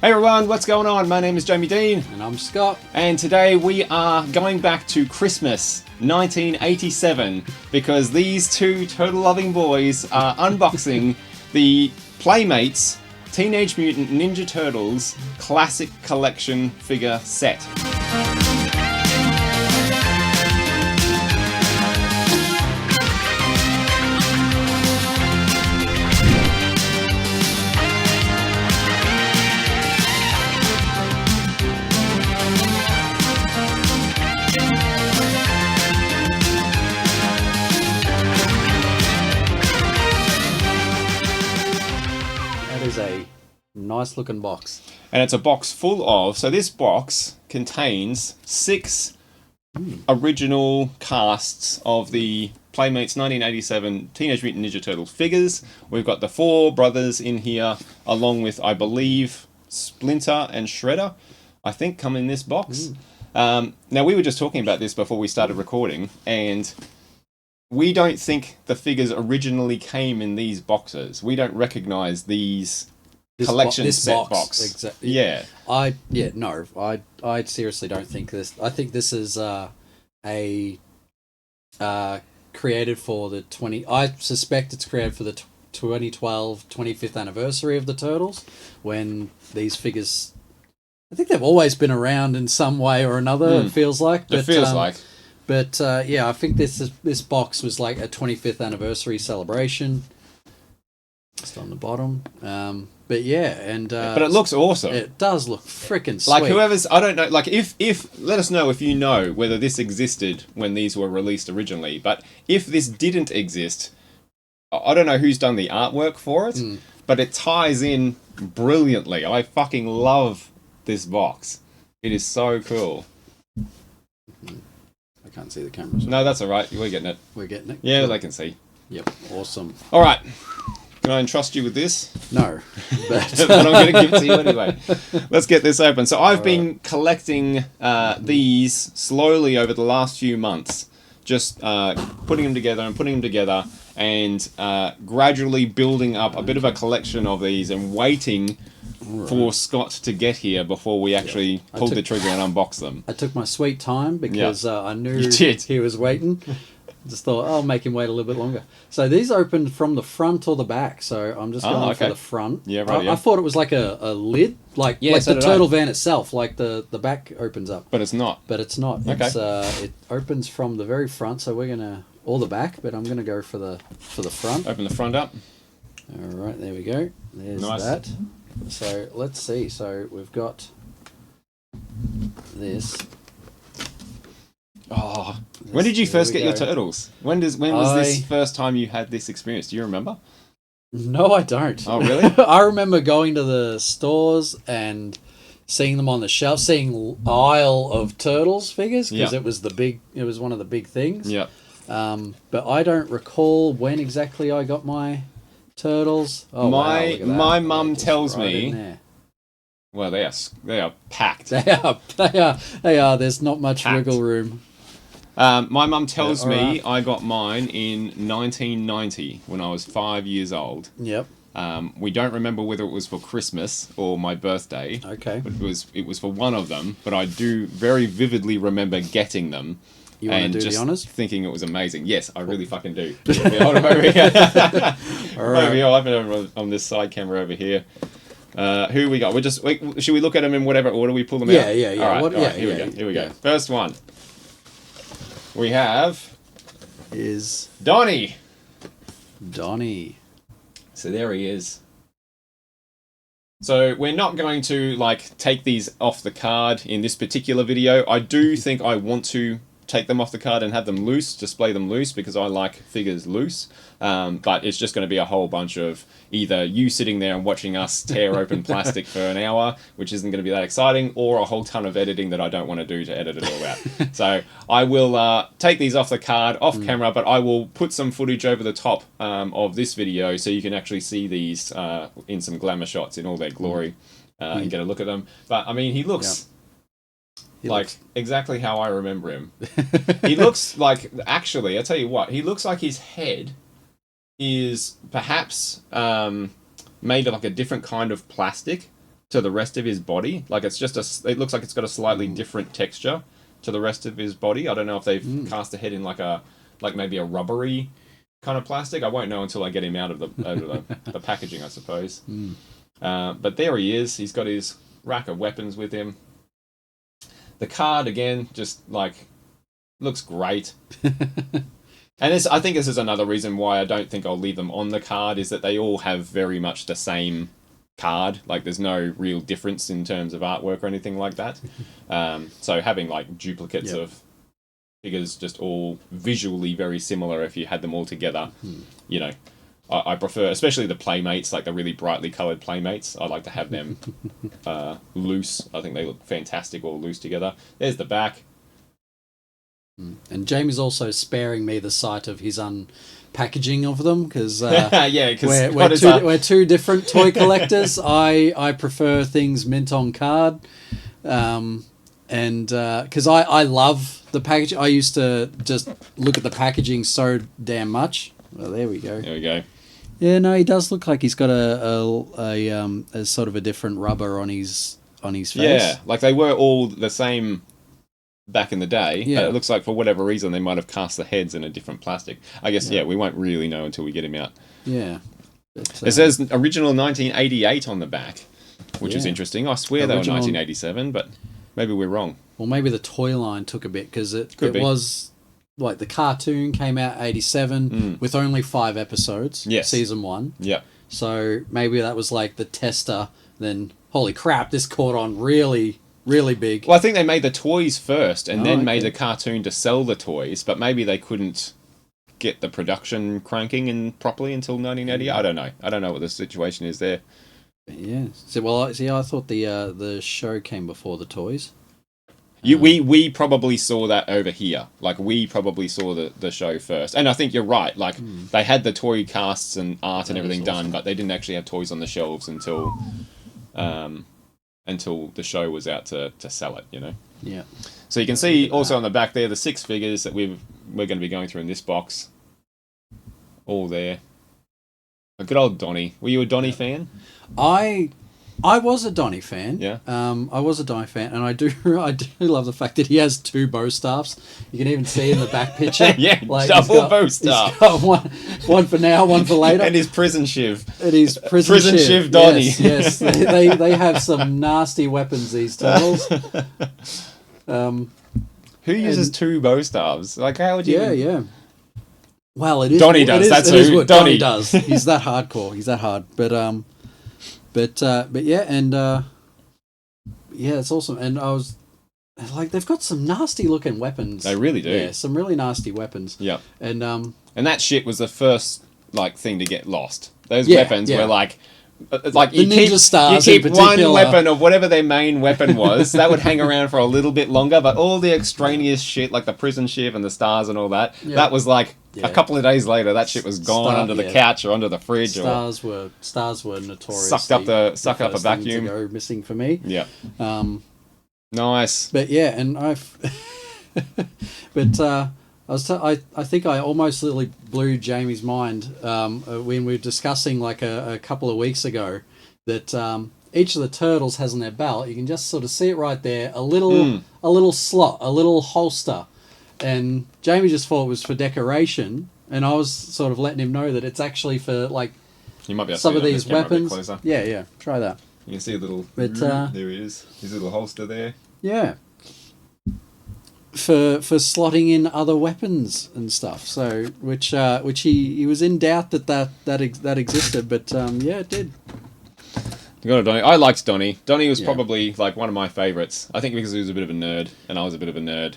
Hey everyone, what's going on? My name is Jamie Dean. And I'm Scott. And today we are going back to Christmas 1987 because these two turtle-loving boys are unboxing the Playmates Teenage Mutant Ninja Turtles Classic Collection figure set. A nice looking box, and it's a box full of, so this box contains 6 original casts of the Playmates 1987 Teenage Mutant Ninja Turtles figures. We've got the 4 brothers in here, along with, I believe, Splinter and Shredder, I think, come in this box. Now, we were just talking about this before we started recording, and we don't think the figures originally came in these boxes. We don't recognize these collection set box. Exactly. Yeah. I seriously don't think this. I think this is created for the 20. I suspect it's created for the 2012 25th anniversary of the Turtles, when these figures, I think they've always been around in some way or another. It feels like. But, But yeah, I think this box was like a 25th anniversary celebration. Just on the bottom. But yeah, and but it looks awesome. It does look freaking sweet. Like whoever's, I don't know, like if let us know if you know whether this existed when these were released originally. But if this didn't exist, I don't know who's done the artwork for it, but it ties in brilliantly. I fucking love this box. It is so cool. I can't see the cameras. No, that's all right. We're getting it. We're getting it. Yeah, they can see. Yep, awesome. All right. Can I entrust you with this? No, but I'm going to give it to you anyway. Let's get this open. So I've been collecting these slowly over the last few months, just putting them together and gradually building up a bit of a collection of these and waiting for Scott to get here before we actually pulled the trigger and unbox them. I took my sweet time because I knew he was waiting. Just thought, I'll make him wait a little bit longer. So these opened from the front or the back. So I'm just going for the front. Yeah, right. I thought it was like a lid, like the turtle van itself, like the back opens up. But it's not. But not. Okay. It opens from the very front. So we're gonna the back, but I'm gonna go for the front. Open the front up. All right, there we go. There's that. So let's see. So we've got this. Oh, when did you first get your turtles? When was this first time you had this experience? Do you remember? No, I don't. Oh, really? I remember going to the stores and seeing them on the shelf, seeing aisle of Turtles figures, because it was one of the big things. Yeah. But I don't recall when exactly I got my Turtles. Oh, my mum tells me. Well, they are packed. They are. There's not much wiggle room. My mum tells me I got mine in 1990 when I was 5 years old. Yep. We don't remember whether it was for Christmas or my birthday. Okay. It was for one of them, but I do very vividly remember getting them. You want to do the honors? Thinking it was amazing. Yes, I really fucking do. Hold on over here. Over here. I've been over on this side camera over here. Who we got? Should we look at them in whatever order we pull them out? Yeah. All right, here we go. First one we have is Donnie. So there he is. So we're not going to take these off the card in this particular video. I do think I want to take them off the card and have them loose, display them loose, because I like figures loose. But it's just going to be a whole bunch of either you sitting there and watching us tear open plastic for an hour, which isn't going to be that exciting, or a whole ton of editing that I don't want to do to edit it all out. So I will take these off the card, off camera, but I will put some footage over the top of this video so you can actually see these in some glamour shots in all their glory and get a look at them. But I mean, he looks... exactly how I remember him. He looks like, actually, I tell you what, he looks like his head is perhaps made of a different kind of plastic to the rest of his body. Like it's just it looks like it's got a slightly different texture to the rest of his body. I don't know if they've cast the head in like maybe a rubbery kind of plastic. I won't know until I get him out of the packaging, I suppose. But there he is. He's got his rack of weapons with him. The card again, just like looks great. And I think this is another reason why I don't think I'll leave them on the card, is that they all have very much the same card. Like there's no real difference in terms of artwork or anything like that. So having like duplicates of figures just all visually very similar, if you had them all together, you know, I prefer, especially the Playmates, like the really brightly coloured Playmates. I like to have them loose. I think they look fantastic all loose together. There's the back. And Jamie's also sparing me the sight of his unpackaging of them, because we're two different toy collectors. I prefer things mint on card, and because I love the packaging. I used to just look at the packaging so damn much. Well, there we go. There we go. Yeah, no, he does look like he's got a sort of a different rubber on his face. Yeah, like they were all the same back in the day. Yeah. It looks like for whatever reason they might have cast the heads in a different plastic. I guess, we won't really know until we get him out. Yeah. But, it says original 1988 on the back, which is interesting. I swear they were 1987, but maybe we're wrong. Well, maybe the toy line took a bit, because it was... Like, the cartoon came out 87 with only 5 episodes. Yes. Season 1. Yeah. So maybe that was like the tester. Then, holy crap, this caught on really, really big. Well, I think they made the toys first and then made the cartoon to sell the toys, but maybe they couldn't get the production cranking in properly until 1980. I don't know. I don't know what the situation is there. Yeah. So, well, I thought the show came before the toys. We probably saw that over here. Like, we probably saw the show first. And I think you're right. Like, they had the toy casts and art and everything done, but they didn't actually have toys on the shelves until the show was out to sell it, you know? Yeah. So you can see also on the back there, the 6 figures that we're going to be going through in this box. All there. A good old Donnie. Were you a Donnie fan? I was a Donnie fan. Yeah. I was a Donnie fan, and I do love the fact that he has 2 bow staffs. You can even see in the back picture. Yeah, like double bow staff. He's got one for now, one for later. And his prison shiv. And his prison shiv Donnie. Yes. They have some nasty weapons, these turtles. Who uses 2 bow staffs? Like, how would you... Yeah. Well, it is... Donnie does. That's it is who what Donnie does. He's that hardcore. He's that hard. But yeah, and yeah, it's awesome. And I was like, they've got some nasty looking weapons. They really do. Yeah, some really nasty weapons. Yep. And that shit was the first thing to get lost. Those weapons were like you keep one weapon of whatever their main weapon was. That would hang around for a little bit longer, but all the extraneous shit like the prison shiv and the stars and all that, that was like a couple of days later. That shit was gone under the couch or under the fridge. Stars were notorious. Suck up a vacuum. To go missing for me. Yeah. Nice. But yeah, and I think I almost literally blew Jamie's mind when we were discussing like a couple of weeks ago that each of the turtles has on their belt. You can just sort of see it right there, a little slot, a little holster, and Jamie just thought it was for decoration, and I was sort of letting him know that it's actually for like you might be able to some of see these weapons. Yeah, try that. You can see a little. But there he is, his little holster there. Yeah. For slotting in other weapons and stuff, so which he was in doubt that existed, but yeah, it did. Donnie. I liked Donnie. Donnie was probably like one of my favourites. I think because he was a bit of a nerd, and I was a bit of a nerd.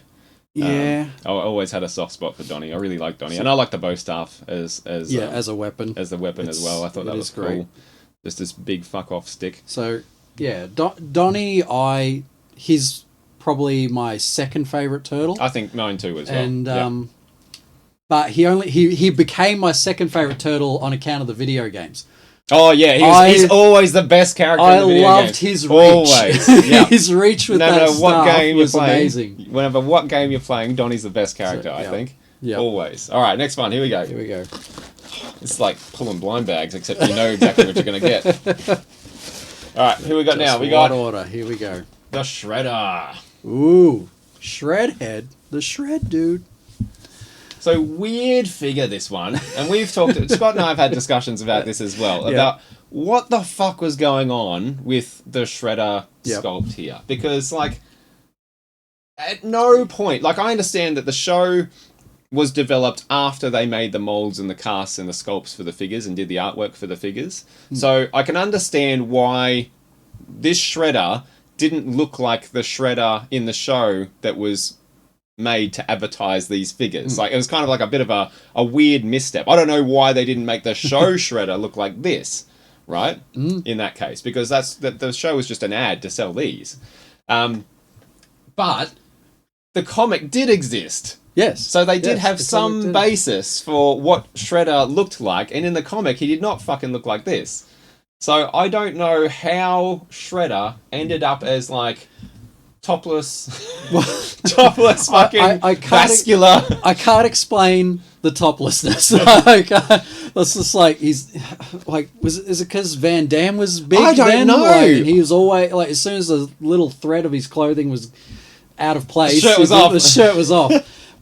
Yeah, I always had a soft spot for Donnie. I really liked Donnie, and I like the bow staff as a weapon, as the weapon as well. I thought that was cool. Great. Just this big fuck off stick. So yeah, Donnie, he's probably my second favourite turtle. I think mine too as well. And but he became my second favourite turtle on account of the video games. Oh yeah, he's always the best character in the video games. I loved his reach. Always. Yep. His reach with that staff was amazing. Whenever what game you're playing, Donnie's the best character, I think. Yeah. Always. All right, next one. Here we go. It's like pulling blind bags, except you know exactly what you're going to get. All right, who we got Just now? We what got order? Here we go. the Shredder. Ooh, Shredhead, the Shred dude. So weird figure, this one, and we've talked. Scott and I have had discussions about this as well about what the fuck was going on with the Shredder sculpt here, because like at no point, like I understand that the show was developed after they made the molds and the casts and the sculpts for the figures and did the artwork for the figures, so I can understand why this Shredder didn't look like the Shredder in the show that was made to advertise these figures. Like it was kind of like a bit of a weird misstep. I don't know why they didn't make the show Shredder look like this, right? In that case, because the show was just an ad to sell these. But the comic did exist. Yes. So they did have some basis for what Shredder looked like, and in the comic he did not fucking look like this. So I don't know how Shredder ended up as like topless fucking vascular. I can't explain the toplessness. That's just like he's like is it because Van Damme was big? I don't know. Like, and he was always like as soon as the little thread of his clothing was out of place, the shirt was off.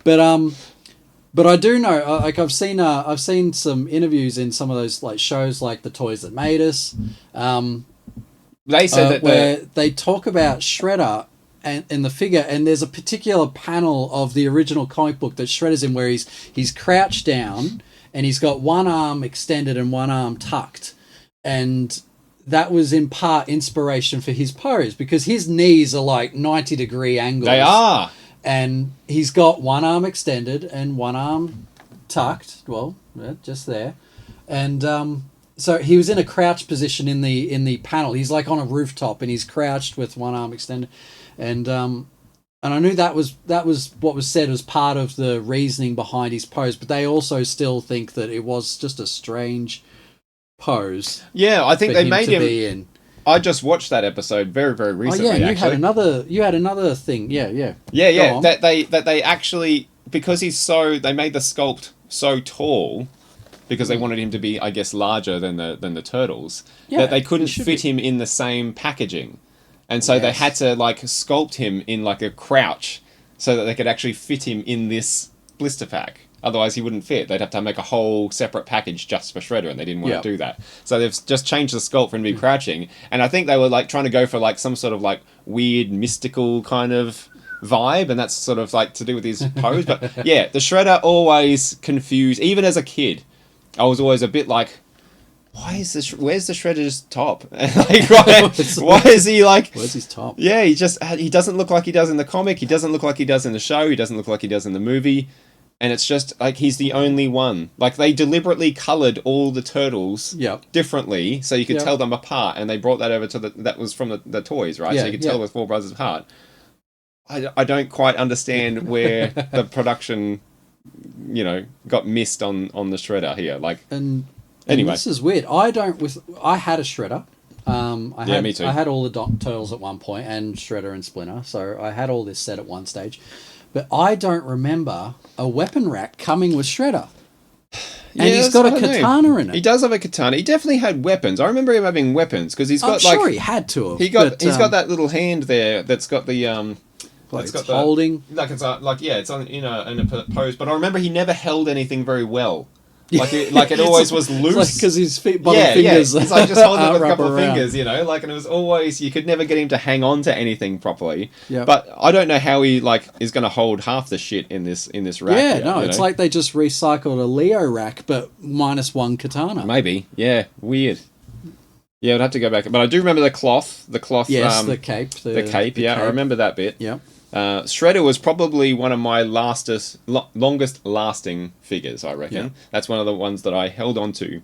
But I do know, like I've seen some interviews in some of those like shows like The Toys That Made Us. They said that where they talk about Shredder and in the figure, and there's a particular panel of the original comic book that Shredder's in where he's crouched down and he's got one arm extended and one arm tucked, and that was in part inspiration for his pose because his knees are like 90-degree angles. They are. And he's got one arm extended and one arm tucked. Well, just there. And so he was in a crouch position in the panel. He's like on a rooftop and he's crouched with one arm extended. And I knew that was what was said as part of the reasoning behind his pose. But they also still think that it was just a strange pose. Yeah, I think they made him be in. I just watched that episode very, very recently. Oh yeah, actually. You had another thing. Yeah. That they actually, because they made the sculpt so tall because they wanted him to be, I guess, larger than the turtles, that they couldn't fit him in the same packaging, and so they had to like sculpt him in like a crouch so that they could actually fit him in this blister pack. Otherwise, he wouldn't fit. They'd have to make a whole separate package just for Shredder, and they didn't want to do that. So they've just changed the sculpt for him to be crouching. And I think they were like trying to go for like some sort of like weird mystical kind of vibe, and that's sort of like to do with his pose. But yeah, the Shredder always confused. Even as a kid, I was always a bit like, where's the Shredder's top? Like, why is he like? Where's his top? Yeah, he doesn't look like he does in the comic. He doesn't look like he does in the show. He doesn't look like he does in the movie. And it's just, like, he's the only one. Like, they deliberately coloured all the turtles differently so you could tell them apart. And they brought that over to that was from the toys, right? So you could tell the four brothers apart. I don't quite understand where the production, got missed on the Shredder here. Like, anyway. This is weird. I had a Shredder. Me too. I had all the turtles at one point, and Shredder and Splinter. So I had all this set at one stage. But I don't remember a weapon rack coming with Shredder. And he's got a katana in it. He does have a katana. He definitely had weapons. I remember him having weapons because he's got I'm sure he had to have. He's got that little hand there that's got the it's got holding. It's on in a pose. But I remember he never held anything very well. Like it always was loose because his bottom fingers. He's like just holding it with a couple of fingers, and it was always you could never get him to hang on to anything properly. Yeah. But I don't know how he is going to hold half the shit in this rack. Yeah, no, it's like they just recycled a Leo rack, but minus one katana. Maybe, yeah, weird. Yeah, I'd have to go back, but I do remember the cloth. Yes, the cape. The cape. I remember that bit. Yeah. Shredder was probably one of my longest lasting figures, I reckon. Yeah. That's one of the ones that I held on to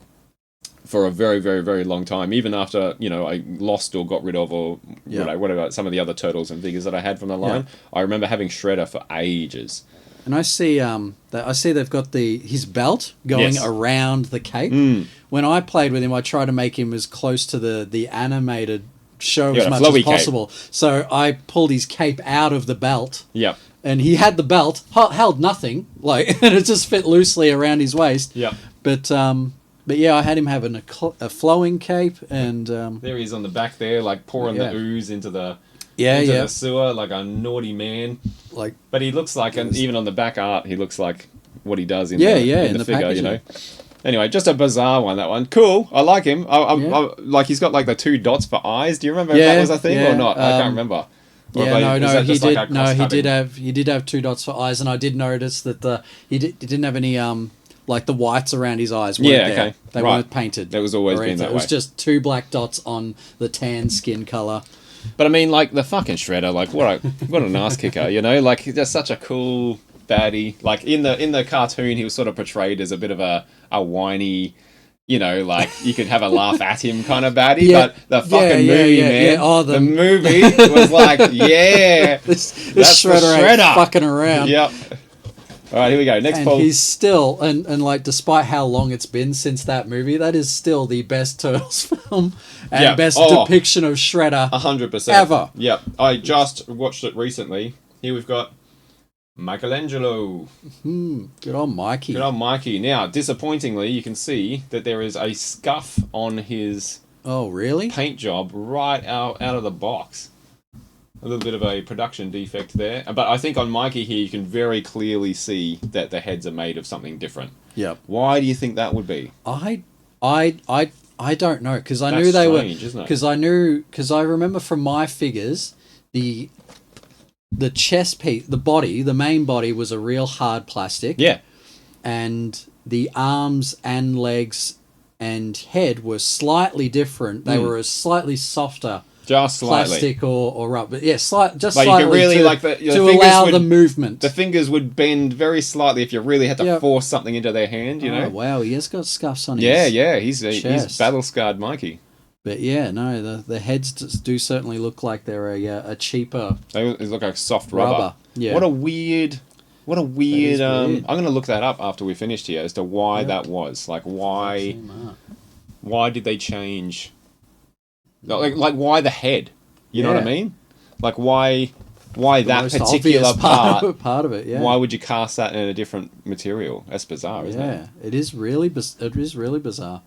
for a very, very, very long time, even after, I lost or got rid of or, whatever, some of the other turtles and figures that I had from the line. Yeah. I remember having Shredder for ages. And I see they've got his belt going around the cape. Mm. When I played with him, I tried to make him as close to the animated show as much as possible. Cape. So I pulled his cape out of the belt. Yep. And he had the belt, held nothing, and it just fit loosely around his waist. Yep. But But yeah, I had him having a flowing cape, and There he is on the back there, like pouring the ooze into the the sewer like a naughty man. like. But he looks like, and even on the back art, he looks like what he does in in the the figure, packaging. you know. Anyway, just a bizarre one, that one. Cool, I like him. Like, he's got like the 2 dots for eyes. Do you remember if that was a thing or not? I can't remember. He did. He did have 2 dots for eyes, and I did notice that he didn't have any like the whites around his eyes. Okay, they weren't painted. That was always been that way. It was just 2 black dots on the tan skin color. But I mean, like the fucking Shredder, like what an ass kicker, you know? Like, he's just such a cool baddie. Like in the cartoon, he was sort of portrayed as a bit of a whiny, you know, like you could have a laugh at him kind of baddie. But the fucking movie, man, the movie was like, this Shredder ain't fucking around. Yep. All right, here we go. Next and poll. He's still, and like, despite how long it's been since that movie, that is still the best Turtles film and best depiction of Shredder 100% ever. Yep. I just watched it recently. Here we've got Michelangelo. Good old Mikey. Good old Mikey. Now, disappointingly, you can see that there is a scuff on his paint job right out of the box. A little bit of a production defect there. But I think on Mikey here, you can very clearly see that the heads are made of something different. Yep. Why do you think that would be? I don't know, because I knew they were. Because I remember from my figures, the chest piece, the main body was a real hard plastic. Yeah. And the arms and legs and head were slightly different. They were a slightly softer. Just slightly. Plastic or rubber. Yeah, slightly. You could really, to allow the movement. The fingers would bend very slightly if you really had to force something into their hand, you know? Oh, wow. He has got scuffs on his he's battle-scarred Mikey. But yeah, no, the heads do certainly look like they're a cheaper... They look like soft rubber. Yeah. What a weird... I'm going to look that up after we finished here as to why that was. Like, why did they change... Like why the head? You know what I mean? Like why that particular part of it? Yeah. Why would you cast that in a different material? That's bizarre, isn't it? Yeah, it is really bizarre.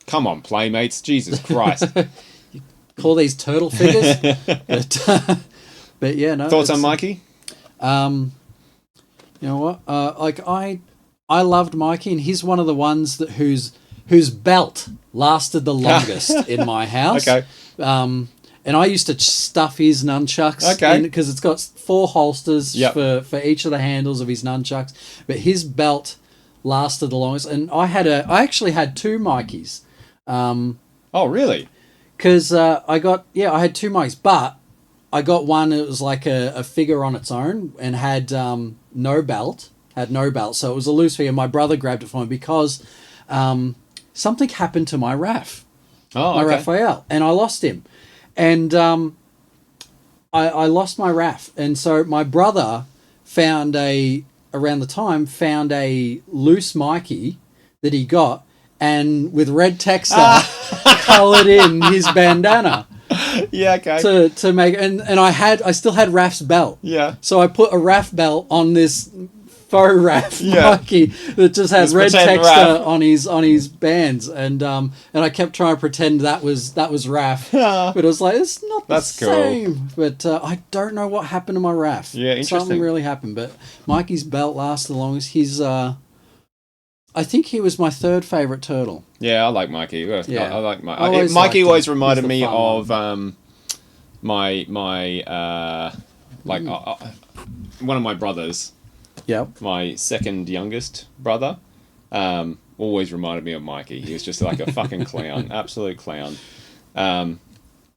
Come on, Playmates. Jesus Christ. You call these turtle figures? But yeah, no. Thoughts on Mikey? You know what? I loved Mikey, and he's one of the ones that whose belt lasted the longest in my house. Okay. And I used to stuff his nunchucks because it's got 4 holsters for each of the handles of his nunchucks. But his belt lasted the longest, and I actually had 2 Mikeys. Oh, really? Because I had 2 Mikes, but I got one that was like a figure on its own and had no belt. So it was a loose figure. My brother grabbed it for me because something happened to my Raph. My Raphael. And I lost him. And I lost my Raph. And so my brother found around the time, found a loose Mikey that he got, and with red texta coloured in his bandana. Yeah, okay. To make I still had Raph's belt. Yeah. So I put a Raph belt on this faux Raph Mikey that just had red texta on his bands, and I kept trying to pretend that was Raph, but it was like, it's not the same. But I don't know what happened to my Raph. Yeah, interesting. Something really happened, but Mikey's belt lasted the longest. He's I think he was my 3rd favourite turtle. Yeah, I like Mikey. Yeah. I like Mikey. Mikey always reminded me of my one of my brothers. Yep. My second youngest brother always reminded me of Mikey. He was just like a fucking clown, absolute clown.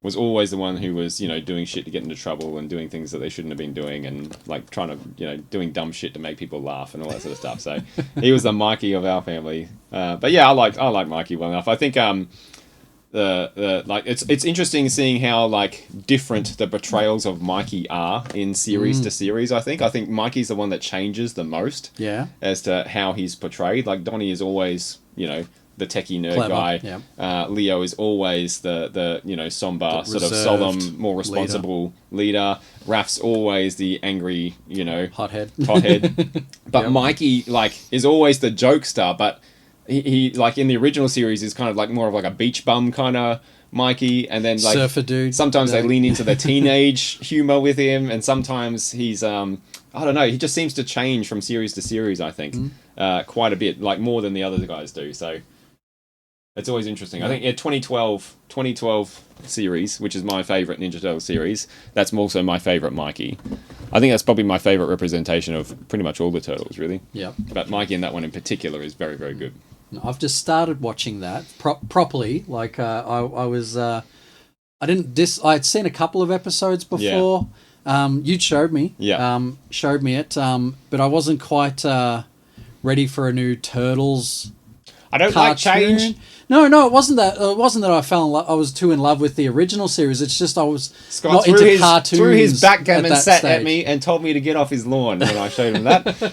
Was always the one who was, doing shit to get into trouble and doing things that they shouldn't have been doing, and like trying to, doing dumb shit to make people laugh and all that sort of stuff. So he was the Mikey of our family. But yeah, I like Mikey well enough. I think like it's interesting seeing how like different the portrayals of Mikey are in series to series. I think Mikey's the one that changes the most. Yeah. As to how he's portrayed. Like Donnie is always, you know, the techie nerd Clever, guy. yeah. Leo is always the you know, somber, The sort of reserved solemn, more responsible leader. Raph's always the angry, you know, Hothead. But Yep. Mikey like is always the jokester, but he like in the original series is kind of like more of like a beach bum kind of Mikey, and then like Surfer dude. sometimes they lean into the teenage humor with him, and sometimes he's I don't know, he just seems to change from series to series, I think, quite a bit, like more than the other guys do. So it's always interesting. I think 2012 series, which is my favorite Ninja Turtles series, that's also my favorite Mikey. I think that's probably my favorite representation of pretty much all the Turtles, really. Yeah. But Mikey in that one in particular is very, very good. I've just started watching that properly. Like I was, I I'd seen a couple of episodes before. You showed me. Yeah. Showed me it. But I wasn't quite ready for a new Turtles. I don't cartoon. like change. No, it wasn't that. It wasn't that I fell in love. I was too in love with the original series. It's just I was Scott not into cartoons. threw his backgammon at that set stage. at me and told me to get off his lawn when I showed him that.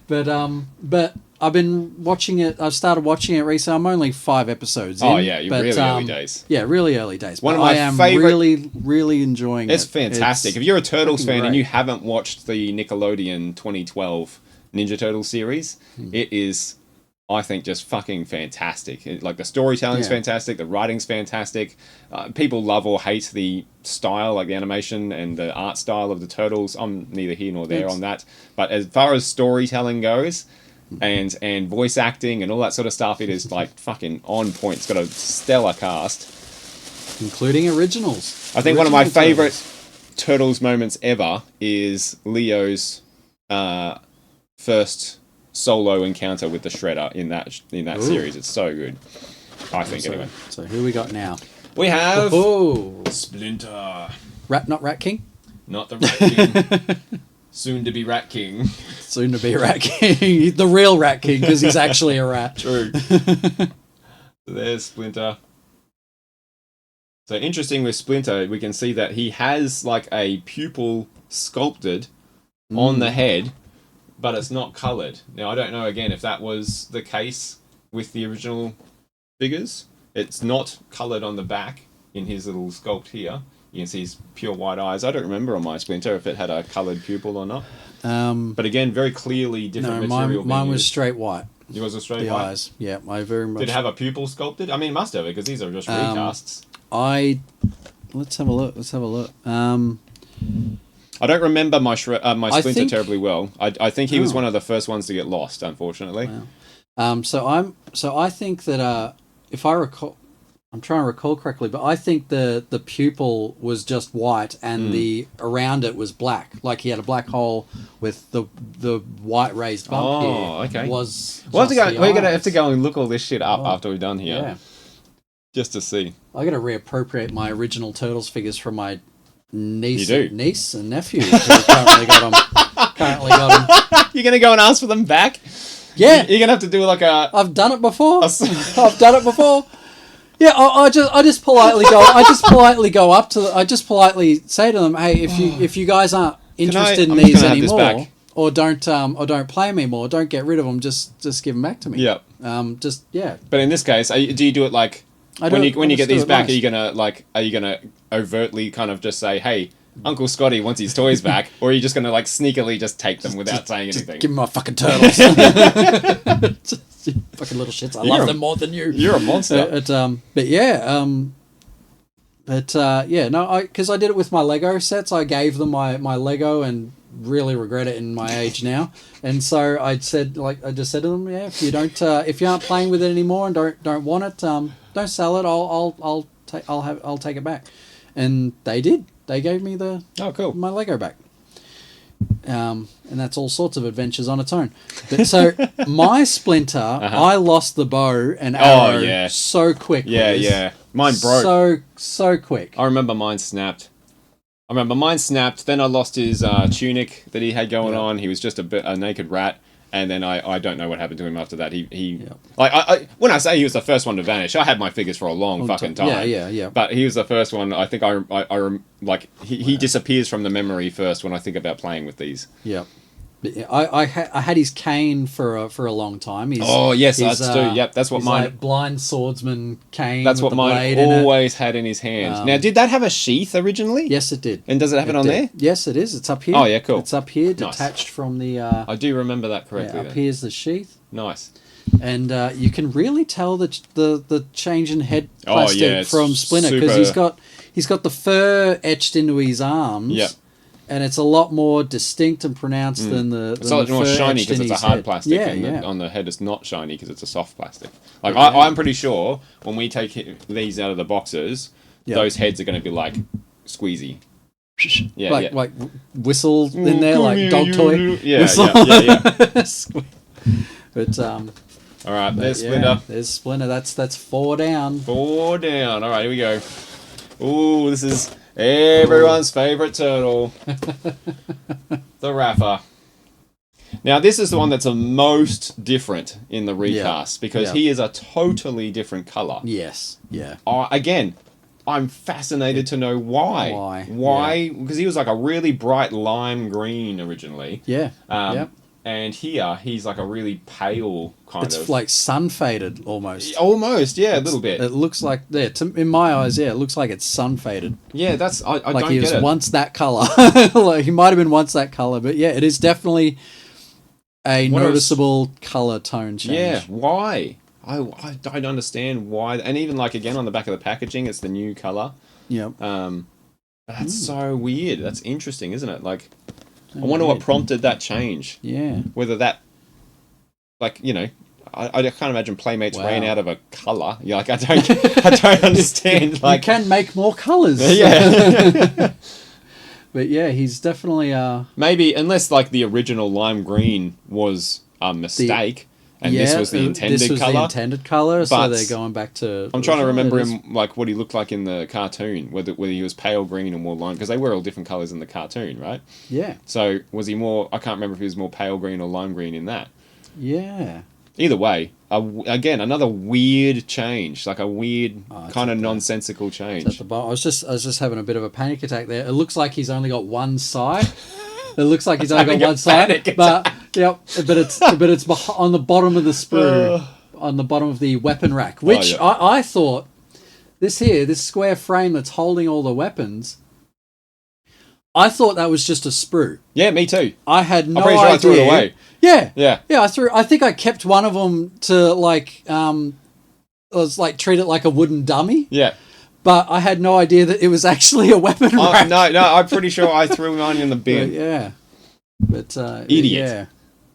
But I've been watching it. I've started watching it recently. I'm only 5 episodes in. Oh yeah, you're really early days. Yeah, really early days. One but of my I am favorite- really, really enjoying it. It's fantastic. If you're a Turtles fan and great. you haven't watched the Nickelodeon 2012 Ninja Turtles series, it is, I think, just fucking fantastic. Like the storytelling's Yeah. fantastic, the writing's fantastic. People love or hate the style, like the animation and the art style of the Turtles. I'm neither here nor there on that. But as far as storytelling goes, and voice acting and all that sort of stuff, it is like fucking on point. It's got a stellar cast. Including originals. I think one of my Original favorite Turtles. Turtles moments ever is Leo's first solo encounter with the Shredder in that series. It's so good. I think anyway. So who we got now? We have Oh, Splinter, not Rat King. not the Rat King, soon to be Rat King. Soon to be Rat King. The real Rat King, because he's actually a rat. True. There's Splinter. So interesting with Splinter, we can see that he has like a pupil sculpted on the head, but it's not coloured. Now I don't know again if that was the case with the original figures. It's not coloured on the back in his little sculpt here. You can see his pure white eyes. I don't remember on my Splinter if it had a coloured pupil or not. But again, very clearly different material. mine was used. straight white. Yours was straight The white. eyes, yeah, I very much. Did it have a pupil sculpted? I mean, it must have, because these are just recasts. Let's have a look. I don't remember my Splinter think- terribly well. I think he was one of the first ones to get lost, unfortunately. Wow. So I think that if I recall, I'm trying to recall correctly, but I think the pupil was just white and the around it was black. Like he had a black hole with the white raised bump here. Oh, okay. Was We'll have to just go, the we're gonna eyes. have to go and look all this shit up Oh, after we're done here, Yeah, just to see. I got to reappropriate my original Turtles figures from my niece You do? niece and nephew who currently got them. You're gonna go and ask for them back? Yeah, You're gonna have to do like a. I've done it before. s- I've done it before. Yeah, I just politely go. I just politely say to them, "Hey, if you guys aren't interested I'm in just these gonna have this anymore, back. or don't play them anymore, don't get rid of them. Just give them back to me." Yeah. Yeah. But in this case, do you do it like I when do you it- when I you just get do these it back? nice. Are you gonna overtly kind of just say, "Hey, Uncle Scotty wants his toys back," or are you just gonna like sneakily just take them without saying anything? Give me my fucking turtles. Fucking little shits. I You're love a- them more than you. You're a monster. Because I did it with my Lego sets. I gave them my Lego and really regret it in my age now. And so I just said to them, yeah, if you aren't playing with it anymore and don't want it, don't sell it. I'll take it back. And they did. They gave me Oh, cool. my Lego back. And that's all sorts of adventures on its own. But so my Splinter, I lost the bow and arrow so quick. Yeah, Liz. yeah. Mine broke. So quick. I remember mine snapped. Then I lost his tunic that he had going on. He was just a naked rat. And then I don't know what happened to him after that. Like I when I say he was the first one to vanish, I had my figures for a long fucking time. Yeah. But he was the first one. I think like he disappears from the memory first when I think about playing with these. Yeah. I had his cane for a long time. Yes, that's too. Yep, that's what mine. Like blind swordsman cane. That's what mine always had in his hand. Now, did that have a sheath originally? Yes, it did. And does it have it on there? Yes, it is. It's up here. Oh yeah, cool. It's up here, detached from the. I do remember that correctly. Up here's the sheath. Nice. And you can really tell the change in head plastic from Splinter because he's got the fur etched into his arms. Yep. And it's a lot more distinct and pronounced than the. It's a lot more shiny because it's a hard plastic. Yeah, on the head, it's not shiny because it's a soft plastic. Like I'm pretty sure when we take these out of the boxes, those heads are going to be like squeezy. Yeah, like whistle in there, like dog toy. Yeah, whistle. yeah. But all right, there's Splinter. There's Splinter. That's 4 down. 4 down. All right, here we go. Ooh, this is everyone's favorite turtle, the Rafa. Now, this is the one that's the most different in the recast because he is a totally different color. Yes. Yeah. Again, I'm fascinated to know why. Why? Because he was like a really bright lime green originally. Yeah. And here, he's like a really pale kind of... It's like sun faded almost. Almost, yeah, a little bit. It looks like... in my eyes, it looks like it's sun faded. Yeah, that's... I like don't get it. Like he was once that colour. Like he might have been once that colour. But yeah, it is definitely a noticeable colour tone change. Yeah, why? I don't understand why. And even like, again, on the back of the packaging, it's the new colour. Yeah. That's so weird. That's interesting, isn't it? Like... I wonder what prompted that change. Yeah. Whether that, like, you know, I can't imagine Playmates ran out of a colour. Yeah, like I don't understand. Like, you can make more colours. Yeah. But yeah, he's definitely maybe unless like the original lime green was a mistake. And this was the intended colour. This was the intended colour, so they're going back to... I'm trying to remember him, like, what he looked like in the cartoon, whether he was pale green or more lime, because they were all different colours in the cartoon, right? Yeah. So, was he more... I can't remember if he was more pale green or lime green in that. Yeah. Either way, again, another weird change, like a weird, kind of nonsensical change. At the bottom. I was just having a bit of a panic attack there. It looks like he's only got one side. It looks like he's only got one side, but it's on the bottom of the sprue, on the bottom of the weapon rack, which I thought this square frame that's holding all the weapons. I thought that was just a sprue. Yeah, me too. I had no idea. I'm pretty sure I threw it away. Yeah. I think I kept one of them to treat it like a wooden dummy. Yeah. But I had no idea that it was actually a weapon rack. No, I'm pretty sure I threw mine in the bin. But idiot. Yeah.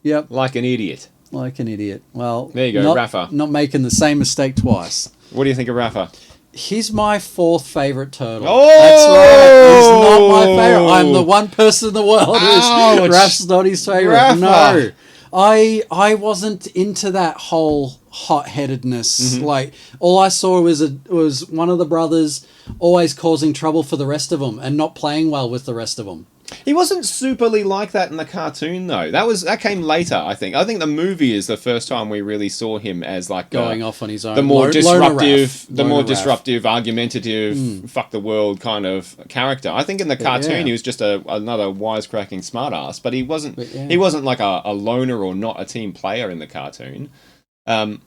Yep. Like an idiot. Like an idiot. Well, there you go, Rafa. Not making the same mistake twice. What do you think of Rafa? He's my 4th favourite turtle. Oh! That's right. He's not my favourite. I'm the one person in the world who's Raph's not his favourite. Rafa. No. I wasn't into that whole hot-headedness. Mm-hmm. Like, all I saw was one of the brothers always causing trouble for the rest of them and not playing well with the rest of them. He wasn't superly like that in the cartoon, though. That came later, I think. I think the movie is the first time we really saw him as like going off on his own. The more disruptive, argumentative, fuck the world kind of character. I think in the cartoon he was just another wisecracking smartass, but he wasn't. He wasn't like a loner or not a team player in the cartoon. But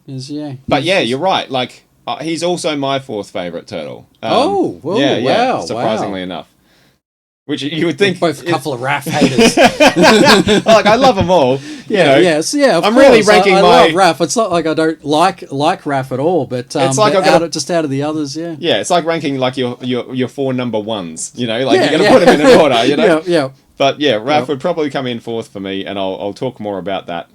yeah, you're right. Like he's also my 4th favorite turtle. Wow! Surprisingly enough. Which you would think... We're both a couple of Raph haters. Like, I love them all. I'm really ranking I love Raph. It's not like I don't like Raph at all, but it's like just out of the others, yeah. Yeah, it's like ranking like your 4 number ones, you know? Like, you're going to put them in an order, you know? Yeah. But yeah, Raph would probably come in 4th for me, and I'll talk more about that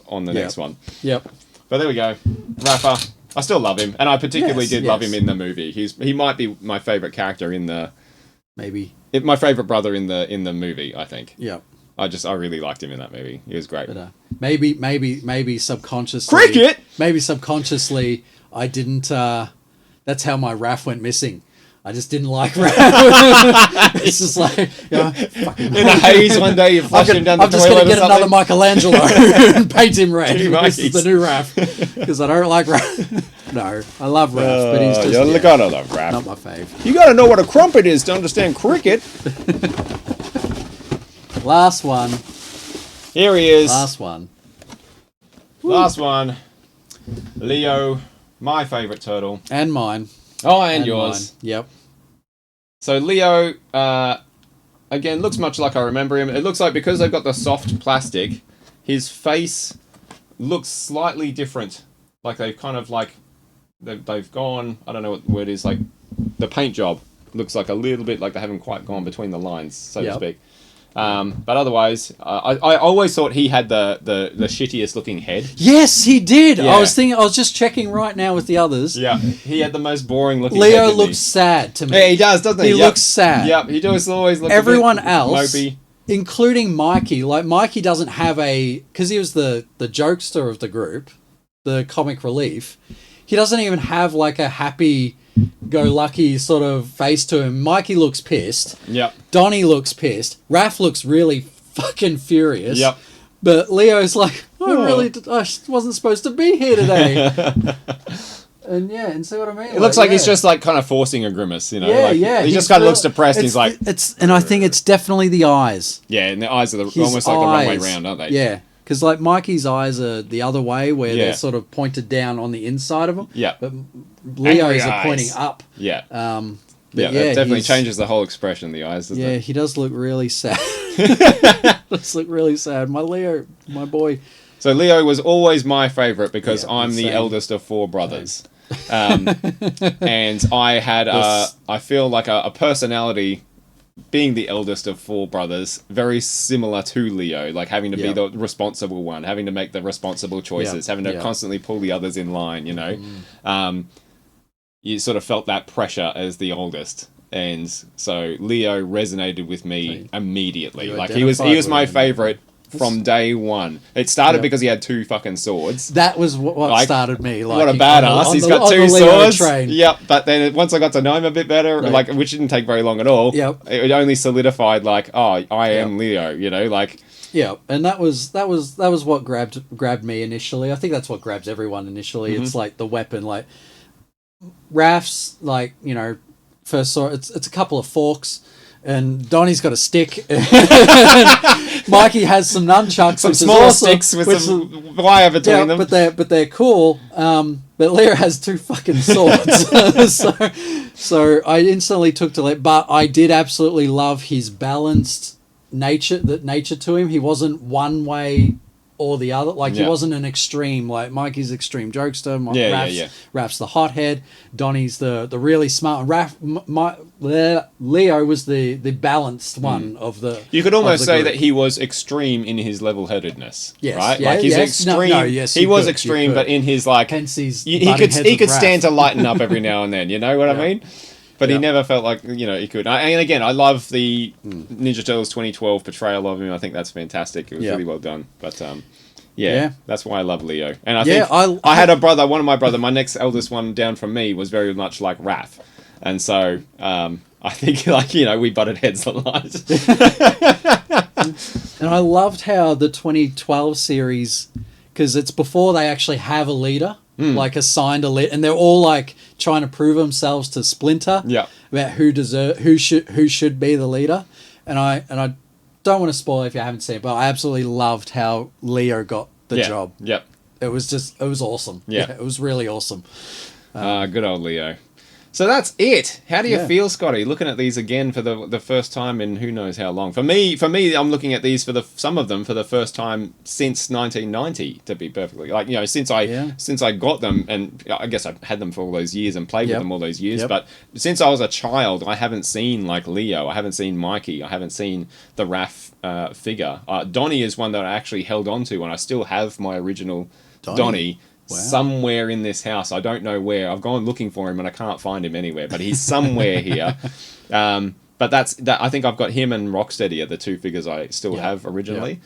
on the next one. Yep. But there we go. Rafa. I still love him, and I particularly did love him in the movie. He might be my favourite character in the... Maybe. My favourite brother in the movie, I think. Yeah. I really liked him in that movie. He was great. But, maybe subconsciously... Cricket! Maybe subconsciously I didn't... that's how my Raph went missing. I just didn't like Raph. It's just like, fucking In a haze one day, you flush him down the I'm just toilet going to get or another something. Michelangelo and paint him red. Two This is Mikeys. the new Raph. Because I don't like Raph. No, I love Raph, but he's just You gotta love Raph. not my fave. You gotta know what a crumpet is to understand cricket. Last one. Here he is. Last one. Last one. Leo, my favourite turtle. And mine. Oh, and yours. Mine. Yep. So Leo, again, looks much like I remember him. It looks like because they've got the soft plastic, his face looks slightly different. Like they've kind of like, they've gone, I don't know what the word is, like the paint job looks like a little bit like they haven't quite gone between the lines, so to speak. But otherwise, I always thought he had the shittiest looking head. Yes, he did. Yeah. I was just checking right now with the others. Yeah, he had the most boring looking head. Leo didn't looks he? sad to me. Yeah, he does, doesn't he? He looks sad. Yep, he does always look Everyone a bit else, mopey. including Mikey, like Mikey doesn't have because he was the jokester of the group, the comic relief. He doesn't even have like a happy-go-lucky sort of face to him. Mikey looks pissed. Yep. Donnie looks pissed. Raph looks really fucking furious. Yep. But Leo's like, I wasn't supposed to be here today. And see what I mean? It looks like he's just like kind of forcing a grimace, you know? Yeah, like, yeah. He just kind of looks depressed. He's like, and I think it's definitely the eyes. yeah, and the eyes are His almost like the wrong way eyes. round, aren't they? Yeah, because like Mikey's eyes are the other way, where Yeah. they're sort of pointed down on the inside of him. Yeah. But Leo's Angry are eyes. pointing up. Yeah. But Yeah, that definitely he's- changes the whole expression of the eyes, doesn't Yeah, it? he does look really sad. Does look really sad. My Leo, my boy. So Leo was always my favourite because Yeah, I'm the same. eldest of four brothers. And I had, I feel like a personality, being the eldest of four brothers, very similar to Leo, like having to be the responsible one, having to make the responsible choices, having to constantly pull the others in line, you know. You sort of felt that pressure as the oldest. And so Leo resonated with me immediately. you Like he was identified my with him. favourite from day one. It started because he had two fucking swords. That was what Like, started me. Like, What a badass. He's got two swords. Yep, but then once I got to know him a bit better, like which didn't take very long at all, it only solidified like, oh, I am Leo, you know, like. Yeah, and that was what grabbed me initially. I think that's what grabs everyone initially. It's like the weapon, like Raph's, like, you know, first saw it's a couple of forks, and Donnie's got a stick. Mikey has some nunchucks, Some which small is awesome, sticks with some wire between them. but they're cool. But Leo has two fucking swords, so I instantly took to it. But I did absolutely love his balanced nature to him. He wasn't one way or the other. Like, he wasn't an extreme. Like, Mikey's extreme jokester. Raph's the hothead. Donnie's the really smart. Leo was the balanced one of the. You could almost say group. that he was extreme in his level-headedness. Yes, right? yeah, Like he's yes. extreme. No, yes, he you was could, extreme, you but could. in his like, Hence he's he butting could heads with Raph. stand to lighten up every now and then. You know what I mean? But he never felt like, you know, he could. And again, I love the Ninja Turtles 2012 portrayal of him. I think that's fantastic. It was really well done. But that's why I love Leo. And I think I had a brother, my next eldest one down from me was very much like Raph. And so I think, like, you know, we butted heads a lot. And I loved how the 2012 series, because it's before they actually have a leader, like assigned a leader, and they're all like trying to prove themselves to Splinter about who should be the leader. And I don't want to spoil it if you haven't seen it, but I absolutely loved how Leo got the job. Yep. It was awesome. Yeah, it was really awesome. Good old Leo. So that's it. How do you feel, Scotty, looking at these again for the first time in who knows how long? For me, I'm looking at these some of them for the first time since 1990. To be perfectly, like, you know, since I got them, and I guess I've had them for all those years and played with them all those years. But since I was a child, I haven't seen like Leo. I haven't seen Mikey. I haven't seen the Raph figure. Donnie is one that I actually held on to, and I still have my original Donnie. Wow. Somewhere in this house. I don't know where. I've gone looking for him and I can't find him anywhere, but he's somewhere here. But I think I've got him and Rocksteady are the two figures I still have originally.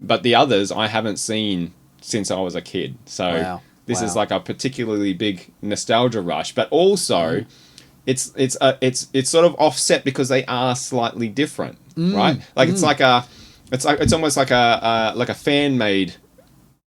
But the others I haven't seen since I was a kid. So this is like a particularly big nostalgia rush. But also, it's sort of offset because they are slightly different, right? Like it's almost like a fan made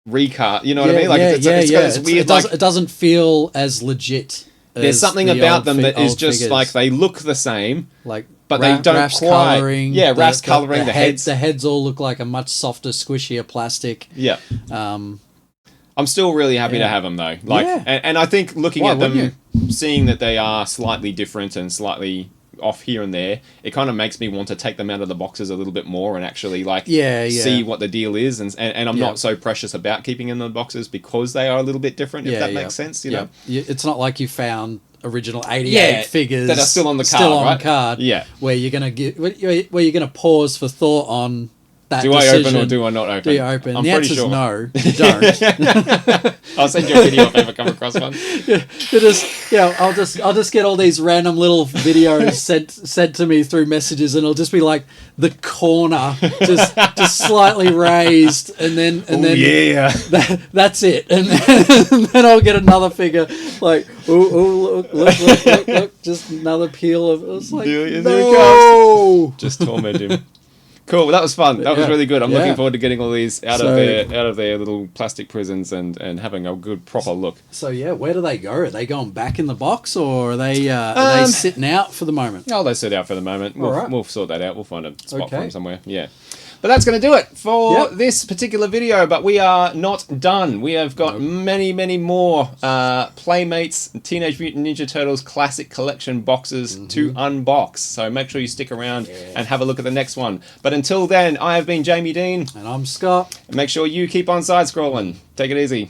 recast. You know what I mean? Like it's got this weird. It doesn't feel as legit. There's something about them that is just figures. like they look the same, like but they don't Raph's quite. Coloring, Raph's coloring the heads. The heads all look like a much softer, squishier plastic. Yeah. I'm still really happy to have them though. Like, and I think looking at them, seeing that they are slightly different and slightly off here and there, it kind of makes me want to take them out of the boxes a little bit more and actually like see what the deal is. And I'm not so precious about keeping them in the boxes because they are a little bit different. If that makes sense, you know. It's not like you found original 88 figures that are still on the card, right? Where you're gonna pause for thought on. Do I open or do I not open? Do you open? I'm the pretty answer's sure. No, you don't. I'll send you a video if I ever come across one. I'll just get all these random little videos sent to me through messages, and it'll just be like the corner just slightly raised, and then that's it, and then I'll get another figure like look, just another peel of. It's like no, just torment him. Cool, well, that was fun. That was really good. I'm looking forward to getting all these out of their little plastic prisons and having a good proper look. So where do they go? Are they going back in the box, or are they sitting out for the moment? Oh, they sit out for the moment. We'll sort that out. We'll find a spot for them somewhere. Yeah. But that's going to do it for this particular video. But we are not done. We have got many, many more Playmates Teenage Mutant Ninja Turtles Classic Collection boxes to unbox. So make sure you stick around and have a look at the next one. But until then, I have been Jamie Dean. And I'm Scott. And make sure you keep on side-scrolling. Take it easy.